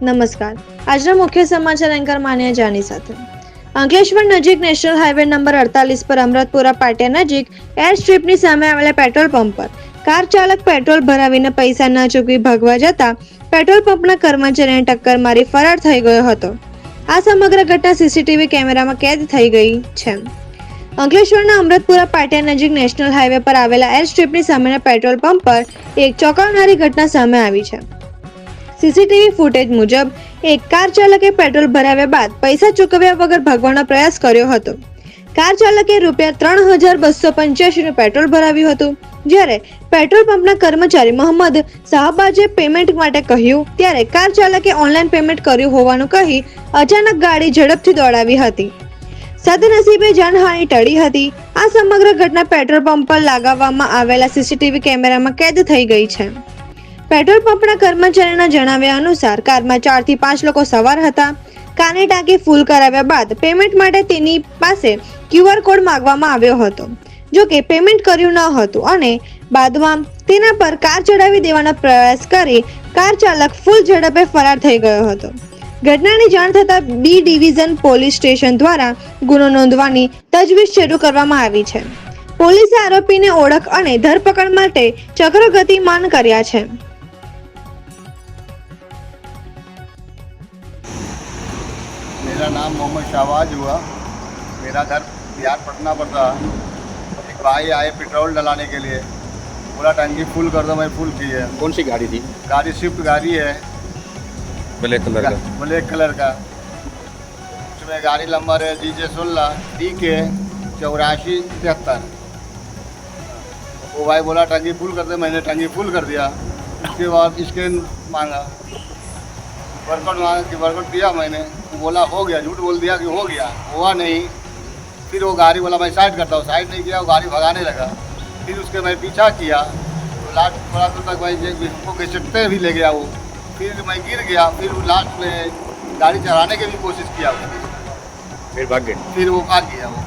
નમસ્કાર. આજના મુખ્ય સમાચાર એન્કર માન્યા જાની સાથે. અંકલેશ્વર નજીક નેશનલ હાઈવે નંબર 48 પર અમૃતપુરા પાટિયા નજીક એર સ્ટ્રીપની સામે આવેલા પેટ્રોલ પંપ પર કાર ચાલક પેટ્રોલ ભરાવીને પૈસા ન ચૂકવી ભાગવા જતા પેટ્રોલ પંપના કર્મચારીને ટક્કર મારી ફરાર થઈ ગયો હતો. આ સમગ્ર ઘટના સીસીટીવી કેમેરામાં કેદ થઈ ગઈ છે. અંકલેશ્વરના અમૃતપુરા પાટિયા નજીક નેશનલ હાઈવે પર આવેલા એર સ્ટ્રીપની સામેના પેટ્રોલ પંપ પર એક ચોંકાવનારી ઘટના સામે આવી છે. સીસીટીવી ફૂટેજ મુજબ એક કાર ચાલકે પેટ્રોલ ભરાવ્યા બાદ પૈસા ચૂકવ્યા વગર ભાગવાનો પ્રયાસ કર્યો હતો. કાર ચાલકે ₹3285 નું પેટ્રોલ ભરાવ્યું હતું. જ્યારે પેટ્રોલ પંપના કર્મચારી મોહમ્મદ શાહબાજે પેમેન્ટ માટે કહ્યું ત્યારે કાર ચાલકે ઓનલાઈન પેમેન્ટ કર્યું હોવાનું કહી અચાનક ગાડી ઝડપથી દોડાવી હતી. સદનસીબે જાનહાનિ ટળી હતી. આ સમગ્ર ઘટના પેટ્રોલ પંપ પર લગાવવામાં આવેલા સીસીટીવી કેમેરામાં કેદ થઈ ગઈ છે. પેટ્રોલ પંપના કર્મચારીના જણાવ્યા અનુસાર કારમાં 4 થી 5 લોકો સવાર હતા. કારની ટાંકી ફૂલ કરાવ્યા બાદ પેમેન્ટ માટે તેની પાસે QR કોડ માંગવામાં આવ્યો હતો. જો કે પેમેન્ટ કર્યું ન હતું અને બાદમાં તેના પર કાર ચડાવી દેવાનો પ્રયાસ કરી કાર ચાલક ફૂલ ઝડપે ફરાર થઈ ગયો હતો. ઘટનાની જાણ થતાં B ડિવિઝન પોલીસ સ્ટેશન દ્વારા ગુનો નોંધવાની તજવીજ શરૂ કરવામાં આવી છે. પોલીસે આરોપીને ઓળખ અને ધરપકડ માટે ચક્ર ગતિમાન કર્યા છે. मेरा नाम मोहम्मद शाहबाज हुआ। मेरा घर बिहार पटना पर था। एक भाई आए पेट्रोल डलाने के लिए, पूरा टंकी फुल कर दो, मैं फुल की है। कौन सी गाड़ी थी? गाड़ी स्विफ्ट गाड़ी है, ब्लैक कलर का। ब्लैक कलर का। उसमें गाड़ी नंबर है DJ16 DK 8473। वो भाई बोला टंकी फुल कर दे, मैंने टंकी फुल कर दिया। उसके बाद स्कैन मांगा, वर्कआउट दिया मैंने, वो बोला हो गया, झूठ बोल दिया कि हो गया, हुआ नहीं। फिर वो गाड़ी बोला मैं साइड करता हूँ, साइड नहीं किया, वो गाड़ी भगाने लगा। फिर उसके मैं पीछा किया, तो लास्ट थोड़ा दूर तक मैं उसको घसीटते भी ले गया वो। फिर मैं गिर गया, फिर वो लास्ट में गाड़ी चलाने की भी कोशिश किया, फिर भाग गए। फिर वो भाग गया वो।